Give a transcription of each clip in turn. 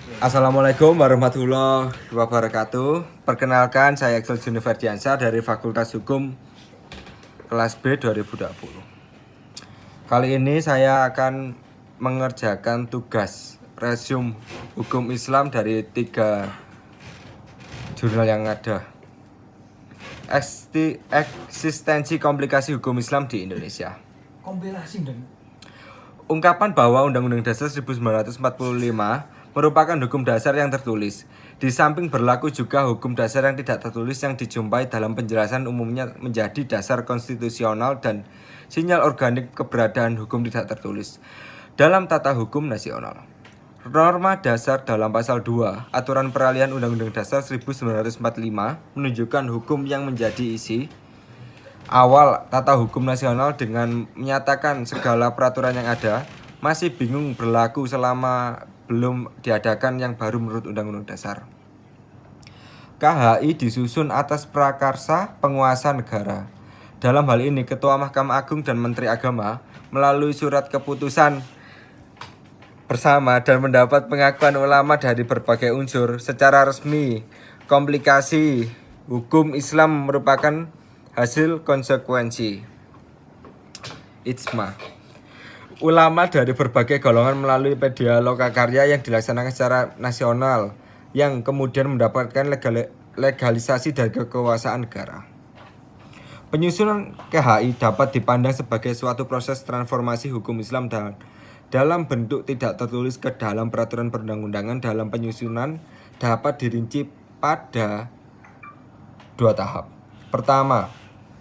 Assalamualaikum warahmatullahi wabarakatuh. Perkenalkan, saya Excel Juniferdiansyah dari Fakultas Hukum kelas B 2020. Kali ini saya akan mengerjakan tugas resume hukum Islam dari 3 jurnal yang ada. Eksistensi komplikasi hukum Islam di Indonesia. Kompilasi dan Ungkapan bahwa Undang-Undang Dasar 1945 merupakan hukum dasar yang tertulis. Di samping berlaku juga hukum dasar yang tidak tertulis yang dijumpai dalam penjelasan umumnya menjadi dasar konstitusional dan sinyal organik keberadaan hukum tidak tertulis dalam tata hukum nasional. Norma dasar dalam pasal 2 Aturan Peralihan Undang-Undang Dasar 1945 menunjukkan hukum yang menjadi isi awal tata hukum nasional dengan menyatakan segala peraturan yang ada masih bingung berlaku selama belum diadakan yang baru menurut Undang-Undang Dasar. KHI disusun atas prakarsa penguasa negara. Dalam hal ini Ketua Mahkamah Agung dan Menteri Agama melalui surat keputusan bersama dan mendapat pengakuan ulama dari berbagai unsur secara resmi. Komplikasi hukum Islam merupakan hasil konsekuensi ijma ulama dari berbagai golongan melalui media lokakarya yang dilaksanakan secara nasional yang kemudian mendapatkan legalisasi dari kekuasaan negara. Penyusunan KHI dapat dipandang sebagai suatu proses transformasi hukum Islam dalam bentuk tidak tertulis ke dalam peraturan perundang-undangan. Dalam penyusunan dapat dirinci pada 2 tahap. Pertama,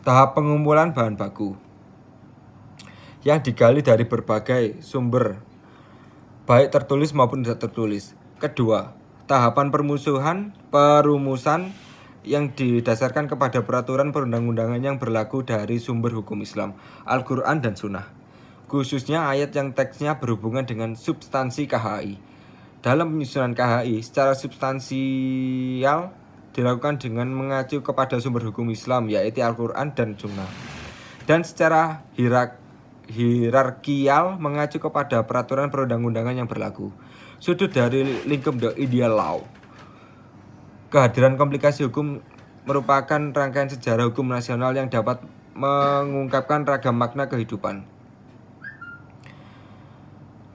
tahap pengumpulan bahan baku yang digali dari berbagai sumber, baik tertulis maupun tidak tertulis. Kedua, tahapan perumusan yang didasarkan kepada peraturan perundang-undangan yang berlaku dari sumber hukum Islam, Al-Quran dan Sunnah, khususnya ayat yang teksnya berhubungan dengan substansi KHI. Dalam penyusunan KHI, secara substansial dilakukan dengan mengacu kepada sumber hukum Islam, yaitu Al-Quran dan Sunnah, dan secara hierarkial mengacu kepada peraturan perundang-undangan yang berlaku. Sudut dari lingkup the ideal law. Kehadiran komplikasi hukum merupakan rangkaian sejarah hukum nasional yang dapat mengungkapkan ragam makna kehidupan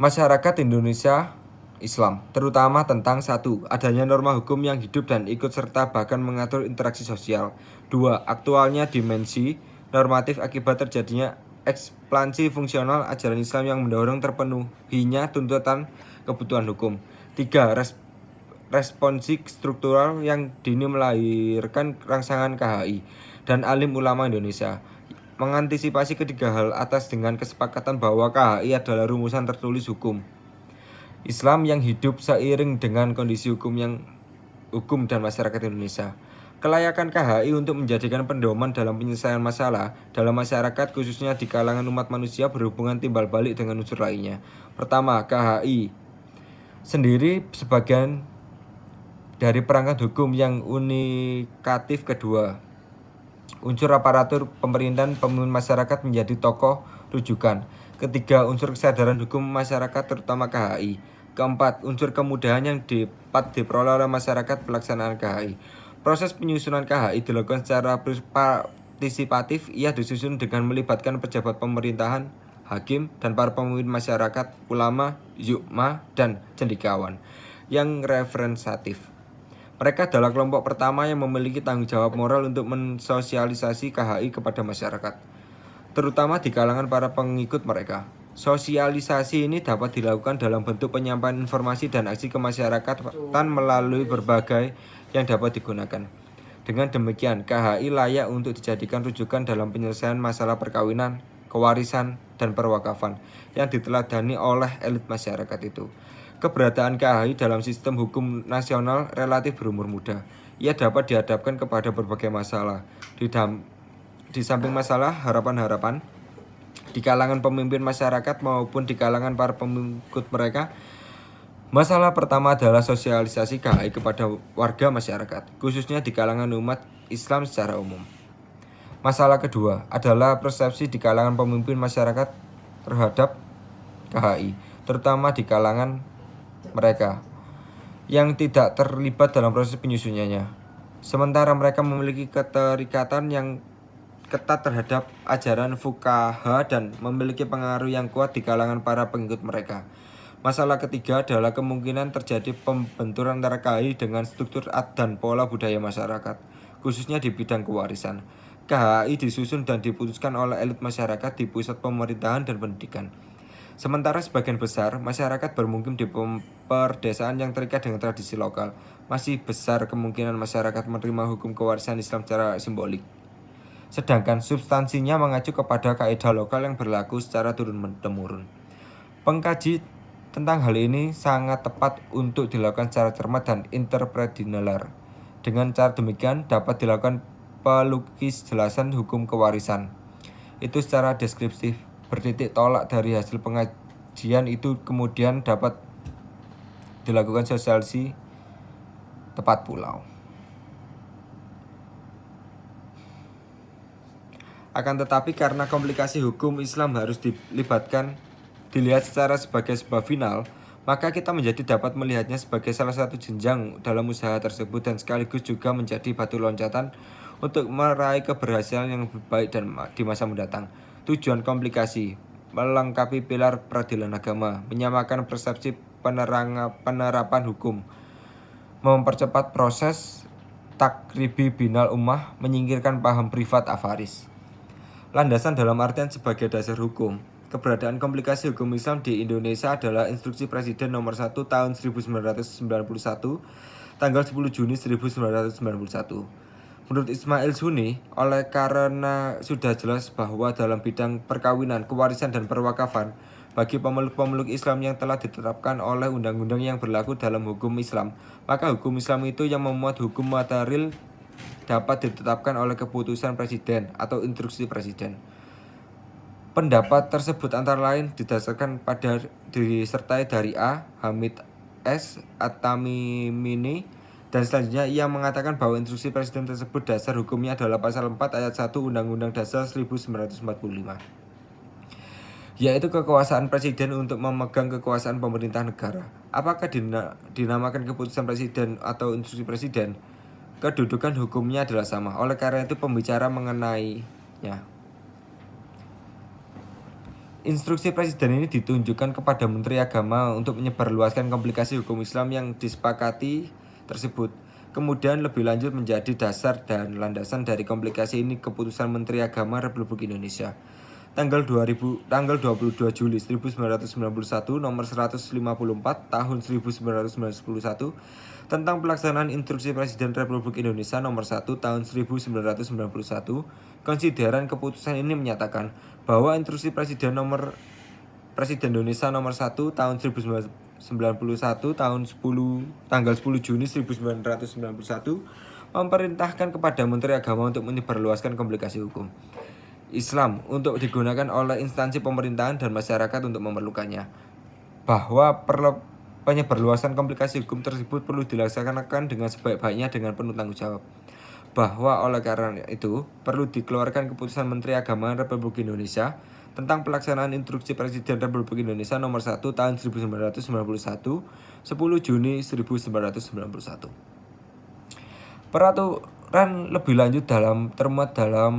masyarakat Indonesia Islam, terutama tentang 1. Adanya norma hukum yang hidup dan ikut serta bahkan mengatur interaksi sosial. 2. Aktualnya dimensi normatif akibat terjadinya ekspansi fungsional ajaran Islam yang mendorong terpenuhinya tuntutan kebutuhan hukum. 3. Responsi struktural yang dini melahirkan rangsangan KHI dan alim ulama Indonesia. Mengantisipasi ketiga hal atas dengan kesepakatan bahwa KHI adalah rumusan tertulis hukum Islam yang hidup seiring dengan kondisi hukum dan masyarakat Indonesia. Kelayakan KHI untuk menjadikan pedoman dalam penyelesaian masalah dalam masyarakat khususnya di kalangan umat manusia berhubungan timbal balik dengan unsur lainnya. Pertama, KHI sendiri sebagian dari perangkat hukum yang unikatif. Kedua, unsur aparatur pemerintahan pemimpin masyarakat menjadi tokoh rujukan. Ketiga, unsur kesadaran hukum masyarakat terutama KHI. Keempat, unsur kemudahan yang dapat diperoleh oleh masyarakat pelaksanaan KHI. Proses penyusunan KHI dilakukan secara partisipatif. Ia disusun dengan melibatkan pejabat pemerintahan, hakim, dan para pemimpin masyarakat, ulama, yukma, dan cendekiawan yang representatif. Mereka adalah kelompok pertama yang memiliki tanggung jawab moral untuk mensosialisasi KHI kepada masyarakat, terutama di kalangan para pengikut mereka. Sosialisasi ini dapat dilakukan dalam bentuk penyampaian informasi dan aksi kemasyarakatan melalui berbagai yang dapat digunakan. Dengan demikian, KHI layak untuk dijadikan rujukan dalam penyelesaian masalah perkawinan, kewarisan, dan perwakafan yang diteladani oleh elit masyarakat itu. Keberadaan KHI dalam sistem hukum nasional relatif berumur muda. Ia dapat dihadapkan kepada berbagai masalah. Di samping masalah harapan-harapan di kalangan pemimpin masyarakat maupun di kalangan para pengikut mereka, masalah pertama adalah sosialisasi KHI kepada warga masyarakat, khususnya di kalangan umat Islam secara umum. Masalah kedua adalah persepsi di kalangan pemimpin masyarakat terhadap KHI, terutama di kalangan mereka yang tidak terlibat dalam proses penyusunannya. Sementara mereka memiliki keterikatan yang ketat terhadap ajaran fuqaha dan memiliki pengaruh yang kuat di kalangan para pengikut mereka. Masalah ketiga adalah kemungkinan terjadi pembenturan antara KHI dengan struktur dan pola budaya masyarakat, khususnya di bidang kewarisan. KHI disusun dan diputuskan oleh elit masyarakat di pusat pemerintahan dan pendidikan. Sementara sebagian besar masyarakat bermukim di perdesaan yang terikat dengan tradisi lokal, masih besar kemungkinan masyarakat menerima hukum kewarisan Islam secara simbolik. Sedangkan substansinya mengacu kepada kaidah lokal yang berlaku secara turun-temurun. Pengkaji tentang hal ini sangat tepat untuk dilakukan secara cermat dan interpretinalar. Dengan cara demikian dapat dilakukan pelukis jelasan hukum kewarisan. Itu secara deskriptif, bertitik tolak dari hasil pengajian itu kemudian dapat dilakukan sosialisasi tepat pulau. Akan tetapi karena komplikasi hukum Islam harus dilihat secara sebagai sebuah final, maka kita menjadi dapat melihatnya sebagai salah satu jenjang dalam usaha tersebut dan sekaligus juga menjadi batu loncatan untuk meraih keberhasilan yang lebih baik dan di masa mendatang. Tujuan komplikasi melengkapi pilar peradilan agama, menyamakan persepsi penerapan hukum, mempercepat proses takribi binal ummah, menyingkirkan paham privat avaris. Landasan dalam artian sebagai dasar hukum. Keberadaan komplikasi hukum Islam di Indonesia adalah Instruksi Presiden Nomor 1 Tahun 1991, tanggal 10 Juni 1991. Menurut Ismail Sunni, oleh karena sudah jelas bahwa dalam bidang perkawinan, kewarisan, dan perwakafan, bagi pemeluk-pemeluk Islam yang telah ditetapkan oleh undang-undang yang berlaku dalam hukum Islam, maka hukum Islam itu yang memuat hukum material dapat ditetapkan oleh keputusan presiden atau instruksi presiden. Pendapat tersebut antara lain didasarkan pada disertai dari A. Hamid S. At-Tamimini, dan selanjutnya ia mengatakan bahwa instruksi presiden tersebut dasar hukumnya adalah pasal 4 ayat 1 Undang-Undang Dasar 1945, yaitu kekuasaan presiden untuk memegang kekuasaan pemerintah negara. Apakah dinamakan keputusan presiden atau instruksi presiden? Kedudukan hukumnya adalah sama. Oleh karena itu pembicara mengenainya. Instruksi presiden ini ditunjukkan kepada Menteri Agama untuk menyebarluaskan komplikasi hukum Islam yang disepakati tersebut. Kemudian lebih lanjut menjadi dasar dan landasan dari komplikasi ini keputusan Menteri Agama Republik Indonesia tanggal 22 Juli 1991 nomor 154 tahun 1991 tentang pelaksanaan Instruksi Presiden Republik Indonesia nomor 1 tahun 1991. Konsideran keputusan ini menyatakan bahwa Instruksi Presiden Indonesia nomor 1 tahun 1991 tanggal 10 Juni 1991 memerintahkan kepada Menteri Agama untuk menyebarluaskan komplikasi hukum Islam untuk digunakan oleh instansi pemerintahan dan masyarakat untuk memerlukannya. Bahwa penyebarluasan komplikasi hukum tersebut perlu dilaksanakan dengan sebaik-baiknya dengan penuh tanggung jawab. Bahwa oleh karena itu perlu dikeluarkan keputusan Menteri Agama Republik Indonesia tentang pelaksanaan Instruksi Presiden Republik Indonesia nomor 1 tahun 1991, 10 Juni 1991. Peraturan lebih lanjut termuat dalam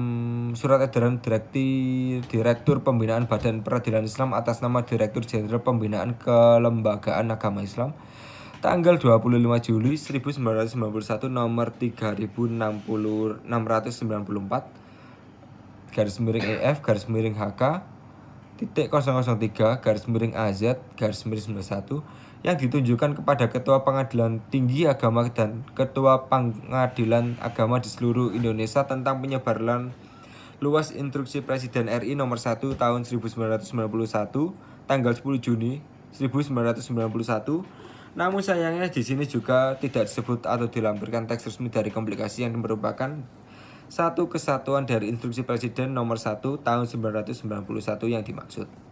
Surat Edaran Direktur Pembinaan Badan Peradilan Islam atas nama Direktur Jenderal Pembinaan Kelembagaan Agama Islam tanggal 25 Juli 1991 nomor 3694 garis miring EF garis miring HK titik 003 garis miring AZ garis miring 91 yang ditunjukkan kepada Ketua Pengadilan Tinggi Agama dan Ketua Pengadilan Agama di seluruh Indonesia tentang penyebaran luas Instruksi Presiden RI nomor 1 tahun 1991 tanggal 10 Juni 1991. Namun sayangnya di sini juga tidak disebut atau dilampirkan teks resmi dari komplikasi yang merupakan satu kesatuan dari Instruksi Presiden nomor 1 tahun 1991 yang dimaksud.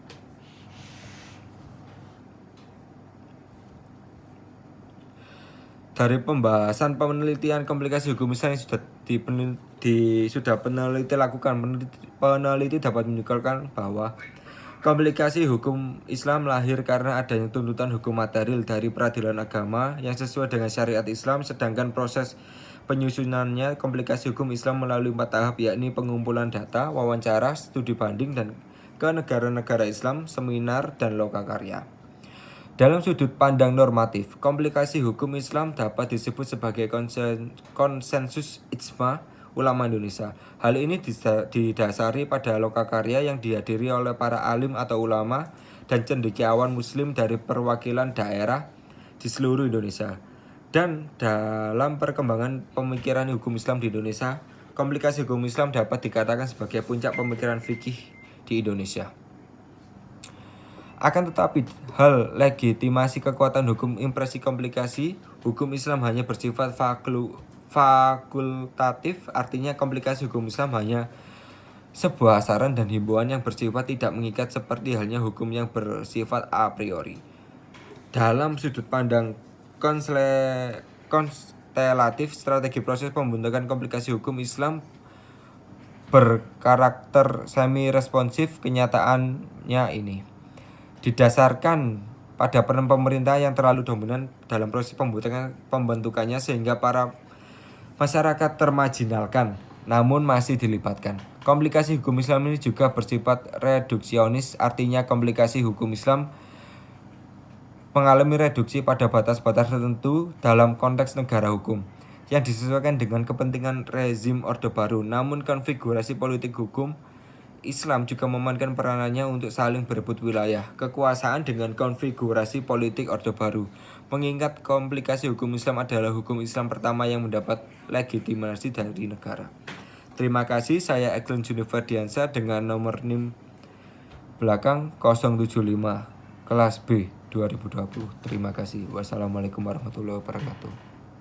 Dari pembahasan penelitian komplikasi hukum Islam yang sudah peneliti lakukan, peneliti dapat menyimpulkan bahwa Komplikasi hukum Islam lahir karena adanya tuntutan hukum material dari peradilan agama yang sesuai dengan syariat Islam, sedangkan proses penyusunannya komplikasi hukum Islam melalui 4 tahap, yakni pengumpulan data, wawancara, studi banding, dan ke negara-negara Islam, seminar, dan lokakarya. Dalam sudut pandang normatif, komplikasi hukum Islam dapat disebut sebagai konsensus ijma ulama Indonesia. Hal ini didasari pada lokakarya yang dihadiri oleh para alim atau ulama dan cendekiawan muslim dari perwakilan daerah di seluruh Indonesia. Dan dalam perkembangan pemikiran hukum Islam di Indonesia, komplikasi hukum Islam dapat dikatakan sebagai puncak pemikiran fikih di Indonesia. Akan tetapi, hal legitimasi kekuatan hukum impresi komplikasi hukum Islam hanya bersifat fakultatif, artinya komplikasi hukum Islam hanya sebuah saran dan himbauan yang bersifat tidak mengikat seperti halnya hukum yang bersifat a priori. Dalam sudut pandang konstelatif, strategi proses pembentukan komplikasi hukum Islam berkarakter semi-responsif. Kenyataannya ini didasarkan pada peran pemerintah yang terlalu dominan dalam proses pembentukannya sehingga para masyarakat termarginalkan, namun masih dilibatkan. Komplikasi hukum Islam ini juga bersifat reduksionis, artinya komplikasi hukum Islam mengalami reduksi pada batas-batas tertentu dalam konteks negara hukum yang disesuaikan dengan kepentingan rezim Orde Baru. Namun konfigurasi politik hukum Islam juga memainkan peranannya untuk saling berebut wilayah kekuasaan dengan konfigurasi politik Orde Baru. Mengingat komplikasi hukum Islam adalah hukum Islam pertama yang mendapat legitimasi dari negara. Terima kasih, saya Eklin Juniferdiansa dengan nomor NIM belakang 075 kelas B 2020. Terima kasih. Wassalamualaikum warahmatullahi wabarakatuh.